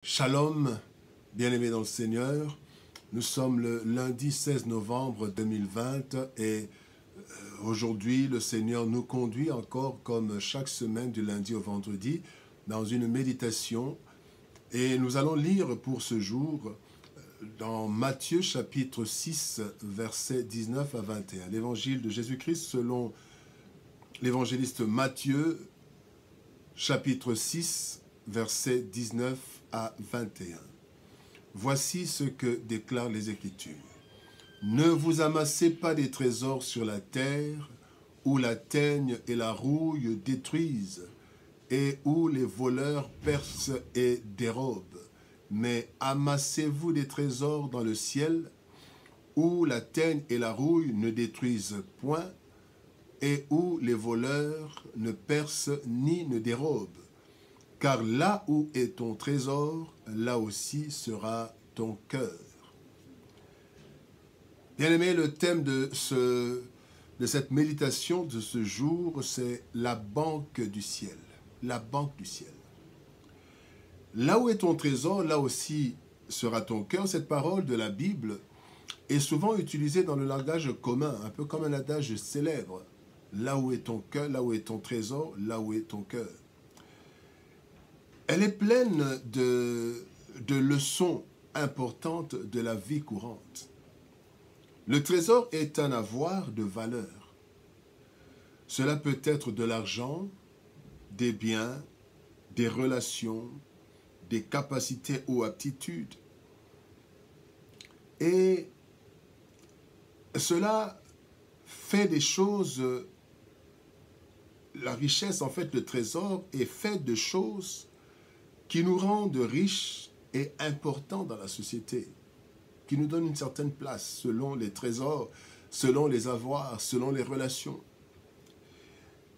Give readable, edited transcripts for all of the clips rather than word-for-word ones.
Shalom, bien-aimés dans le Seigneur. Nous sommes le lundi 16 novembre 2020 et aujourd'hui le Seigneur nous conduit encore comme chaque semaine du lundi au vendredi dans une méditation et nous allons lire pour ce jour dans Matthieu chapitre 6 versets 19 à 21. L'évangile de Jésus-Christ selon l'évangéliste Matthieu chapitre 6 versets 19 à 21. Voici ce que déclarent les Écritures. Ne vous amassez pas des trésors sur la terre, où la teigne et la rouille détruisent, et où les voleurs percent et dérobent. Mais amassez-vous des trésors dans le ciel, où la teigne et la rouille ne détruisent point, et où les voleurs ne percent ni ne dérobent. Car là où est ton trésor, là aussi sera ton cœur. Bien-aimé, le thème de cette méditation de ce jour, c'est la banque du ciel. La banque du ciel. Là où est ton trésor, là aussi sera ton cœur. Cette parole de la Bible est souvent utilisée dans le langage commun, un peu comme un adage célèbre. Là où est ton cœur, là où est ton trésor, là où est ton cœur. Elle est pleine de leçons importantes de la vie courante. Le trésor est un avoir de valeur. Cela peut être de l'argent, des biens, des relations, des capacités ou aptitudes. Et cela fait des choses, la richesse, en fait, le trésor est fait de choses qui nous rendent riches et importants dans la société, qui nous donnent une certaine place selon les trésors, selon les avoirs, selon les relations.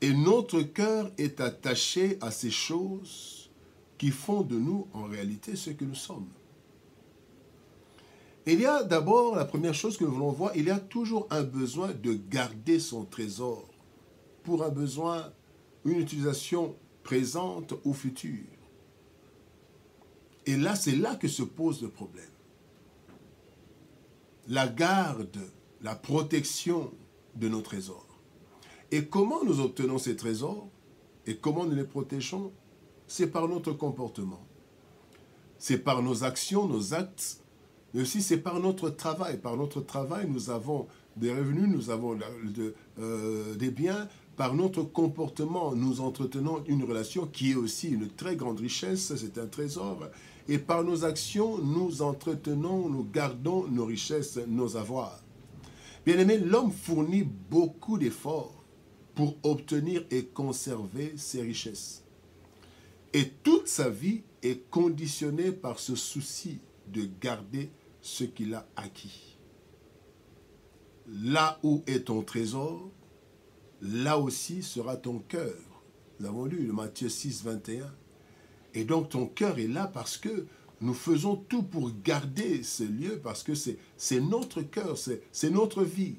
Et notre cœur est attaché à ces choses qui font de nous, en réalité, ce que nous sommes. Il y a d'abord, la première chose que nous voulons voir, il y a toujours un besoin de garder son trésor pour un besoin, une utilisation présente ou future. Et là, c'est là que se pose le problème. La garde, la protection de nos trésors. Et comment nous obtenons ces trésors et comment nous les protégeons? C'est par notre comportement. C'est par nos actions, nos actes, mais aussi c'est par notre travail. Par notre travail, nous avons des revenus, nous avons des biens. Par notre comportement, nous entretenons une relation qui est aussi une très grande richesse, c'est un trésor. Et par nos actions, nous entretenons, nous gardons nos richesses, nos avoirs. Bien aimé, l'homme fournit beaucoup d'efforts pour obtenir et conserver ses richesses. Et toute sa vie est conditionnée par ce souci de garder ce qu'il a acquis. Là où est ton trésor, là aussi sera ton cœur. Nous avons lu le Matthieu 6, 21. Et donc ton cœur est là parce que nous faisons tout pour garder ce lieu, parce que c'est notre cœur, c'est notre vie.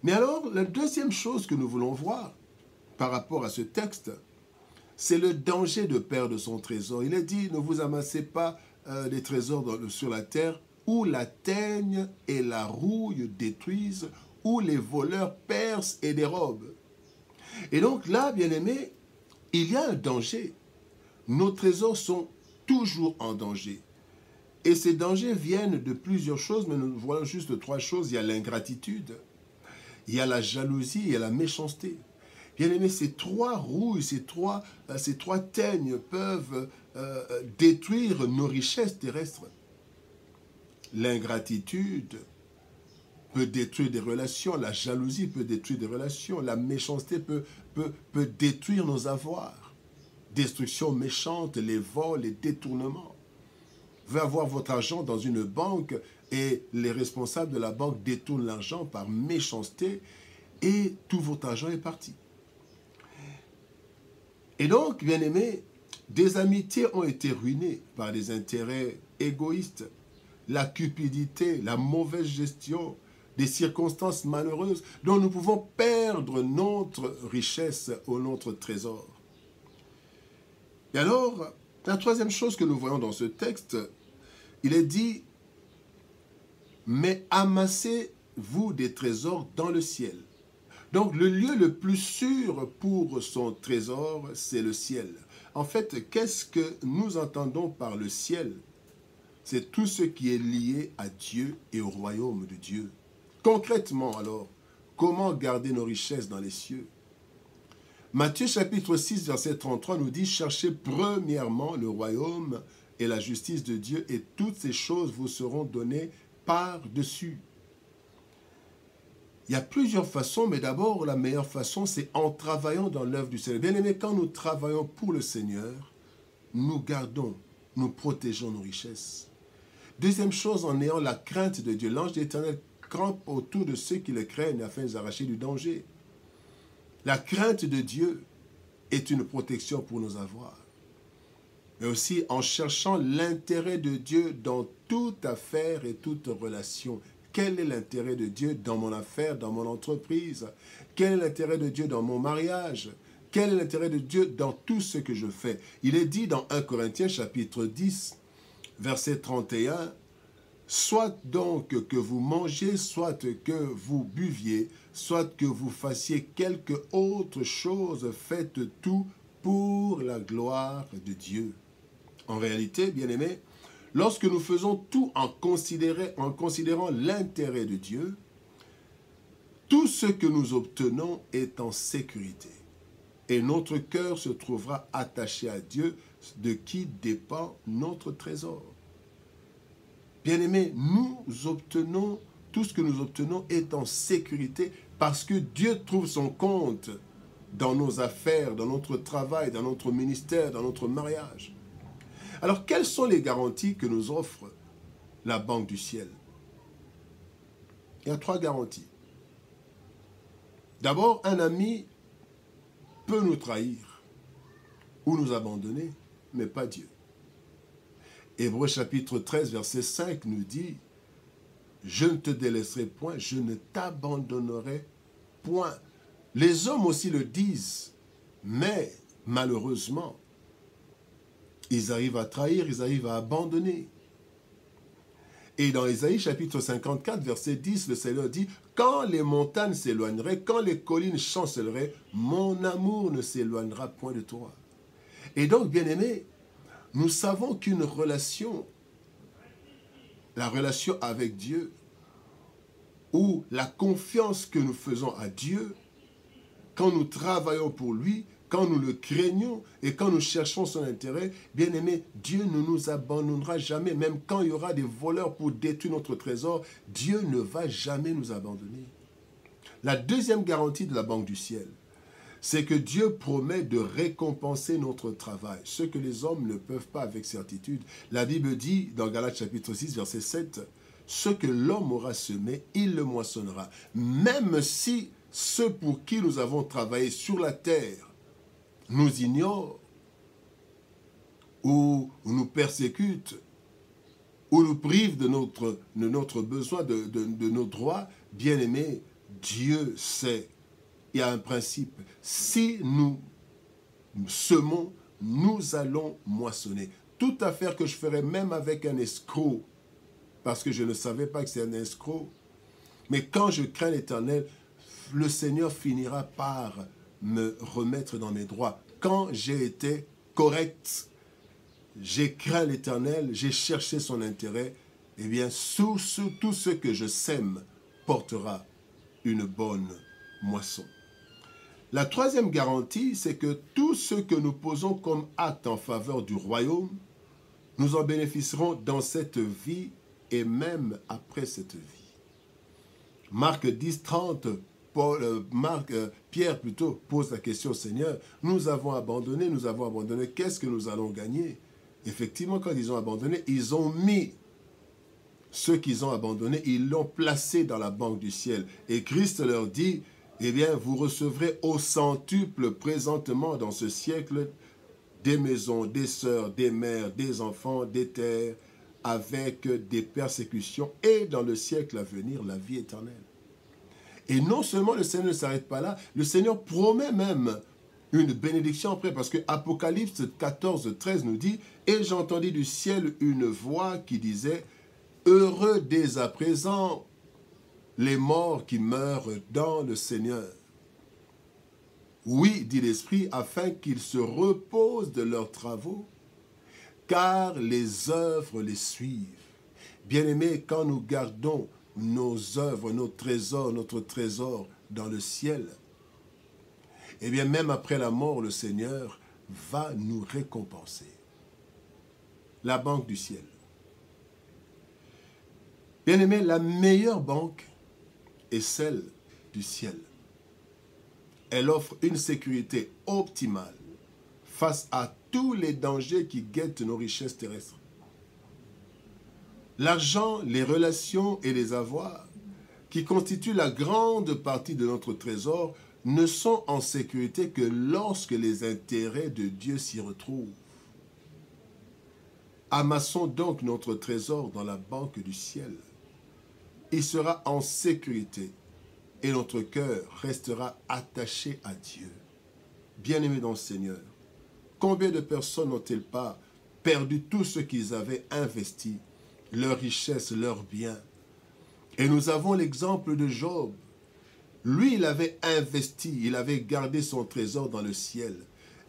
Mais alors, la deuxième chose que nous voulons voir par rapport à ce texte, c'est le danger de perdre son trésor. Il est dit, ne vous amassez pas des trésors sur la terre, où la teigne et la rouille détruisent, où les voleurs percent et dérobent. Et donc là, bien aimé, il y a un danger. Nos trésors sont toujours en danger. Et ces dangers viennent de plusieurs choses, mais nous voyons juste trois choses. Il y a l'ingratitude, il y a la jalousie, il y a la méchanceté. Bien aimé, ces trois rouilles, ces trois teignes peuvent détruire nos richesses terrestres. L'ingratitude peut détruire des relations, la jalousie peut détruire des relations, la méchanceté peut détruire nos avoirs. Destruction méchante, les vols, les détournements. Vous pouvez avoir votre argent dans une banque et les responsables de la banque détournent l'argent par méchanceté et tout votre argent est parti. Et donc, bien aimé, des amitiés ont été ruinées par des intérêts égoïstes, la cupidité, la mauvaise gestion, des circonstances malheureuses dont nous pouvons perdre notre richesse ou notre trésor. Et alors, La troisième chose que nous voyons dans ce texte, il est dit, mais amassez-vous des trésors dans le ciel. Donc le lieu le plus sûr pour son trésor, c'est le ciel. En fait, qu'est-ce que nous entendons par le ciel? C'est tout ce qui est lié à Dieu et au royaume de Dieu. Concrètement alors, comment garder nos richesses dans les cieux? Matthieu chapitre 6, verset 33 nous dit « Cherchez premièrement le royaume et la justice de Dieu, et toutes ces choses vous seront données par-dessus. » Il y a plusieurs façons, mais d'abord, la meilleure façon, c'est en travaillant dans l'œuvre du Seigneur. Bien aimé, quand nous travaillons pour le Seigneur, nous gardons, nous protégeons nos richesses. Deuxième chose, en ayant la crainte de Dieu. L'ange de l'Éternel campe autour de ceux qui le craignent afin de les arracher du danger. La crainte de Dieu est une protection pour nos avoirs. Mais aussi en cherchant l'intérêt de Dieu dans toute affaire et toute relation. Quel est l'intérêt de Dieu dans mon affaire, dans mon entreprise? Quel est l'intérêt de Dieu dans mon mariage? Quel est l'intérêt de Dieu dans tout ce que je fais? Il est dit dans 1 Corinthiens chapitre 10, verset 31, « Soit donc que vous mangiez, soit que vous buviez, soit que vous fassiez quelque autre chose, faites tout pour la gloire de Dieu. » En réalité, bien-aimés, lorsque nous faisons tout en considérant l'intérêt de Dieu, tout ce que nous obtenons est en sécurité. Et notre cœur se trouvera attaché à Dieu, de qui dépend notre trésor. Bien-aimés, nous obtenons, tout ce que nous obtenons est en sécurité parce que Dieu trouve son compte dans nos affaires, dans notre travail, dans notre ministère, dans notre mariage. Alors, quelles sont les garanties que nous offre la Banque du Ciel? Il y a 3 garanties. D'abord, un ami peut nous trahir ou nous abandonner, mais pas Dieu. Hébreux chapitre 13, verset 5 nous dit « Je ne te délaisserai point, je ne t'abandonnerai point. » Les hommes aussi le disent, mais malheureusement, ils arrivent à trahir, ils arrivent à abandonner. Et dans Ésaïe chapitre 54, verset 10, le Seigneur dit « Quand les montagnes s'éloigneraient, quand les collines chancelleraient, mon amour ne s'éloignera point de toi. » Et donc, bien-aimés, nous savons qu'une relation, la relation avec Dieu, ou la confiance que nous faisons à Dieu, quand nous travaillons pour lui, quand nous le craignons et quand nous cherchons son intérêt, bien aimé, Dieu ne nous abandonnera jamais. Même quand il y aura des voleurs pour détruire notre trésor, Dieu ne va jamais nous abandonner. La deuxième garantie de la Banque du Ciel, c'est que Dieu promet de récompenser notre travail, ce que les hommes ne peuvent pas avec certitude. La Bible dit, dans Galates chapitre 6, verset 7, « Ce que l'homme aura semé, il le moissonnera. » Même si ceux pour qui nous avons travaillé sur la terre nous ignorent, ou nous persécutent, ou nous privent de notre besoin, de nos droits, bien aimés, Dieu sait. Il y a un principe. Si nous semons, nous allons moissonner. Toute affaire que je ferai, même avec un escroc, parce que je ne savais pas que c'est un escroc, mais quand je crains l'Éternel, le Seigneur finira par me remettre dans mes droits. Quand j'ai été correct, j'ai craint l'Éternel, j'ai cherché son intérêt, eh bien, tout ce que je sème portera une bonne moisson. La troisième garantie, c'est que tout ce que nous posons comme acte en faveur du royaume, nous en bénéficierons dans cette vie et même après cette vie. Marc 10, 30, Pierre plutôt pose la question au Seigneur, nous avons abandonné, qu'est-ce que nous allons gagner? Effectivement, quand ils ont abandonné, ils ont mis ceux qu'ils ont abandonnés, ils l'ont placé dans la banque du ciel. Et Christ leur dit, eh bien, vous recevrez au centuple présentement dans ce siècle des maisons, des sœurs, des mères, des enfants, des terres, avec des persécutions, et dans le siècle à venir, la vie éternelle. Et non seulement le Seigneur ne s'arrête pas là, le Seigneur promet même une bénédiction après, parce que Apocalypse 14, 13 nous dit, « Et j'entendis du ciel une voix qui disait, « Heureux dès à présent les morts qui meurent dans le Seigneur. » Oui, dit l'Esprit, afin qu'ils se reposent de leurs travaux, car les œuvres les suivent. Bien-aimés, quand nous gardons nos œuvres, nos trésors, notre trésor dans le ciel, eh bien, même après la mort, le Seigneur va nous récompenser. La banque du ciel. Bien-aimés, la meilleure banque est celle du ciel. Elle offre une sécurité optimale face à tous les dangers qui guettent nos richesses terrestres. L'argent, les relations et les avoirs, qui constituent la grande partie de notre trésor, ne sont en sécurité que lorsque les intérêts de Dieu s'y retrouvent. Amassons donc notre trésor dans la banque du ciel. Il sera en sécurité et notre cœur restera attaché à Dieu. Bien-aimés dans le Seigneur, combien de personnes n'ont-elles pas perdu tout ce qu'ils avaient investi, leurs richesses, leurs biens? Et nous avons l'exemple de Job. Lui, il avait investi, il avait gardé son trésor dans le ciel.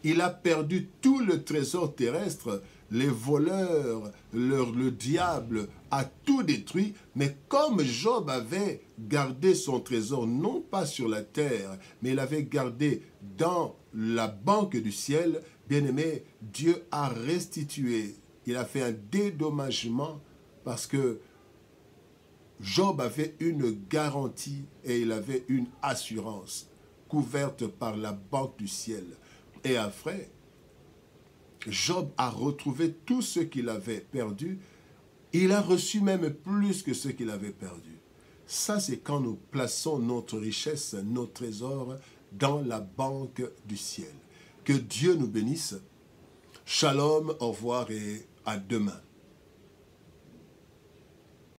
Il a perdu tout le trésor terrestre. Les voleurs, le diable a tout détruit. Mais comme Job avait gardé son trésor, non pas sur la terre, mais il avait gardé dans la banque du ciel, bien aimé, Dieu a restitué. Il a fait un dédommagement parce que Job avait une garantie et il avait une assurance couverte par la banque du ciel. Et après, Job a retrouvé tout ce qu'il avait perdu. Il a reçu même plus que ce qu'il avait perdu. Ça, c'est quand nous plaçons notre richesse, nos trésors dans la banque du ciel. Que Dieu nous bénisse. Shalom, au revoir et à demain.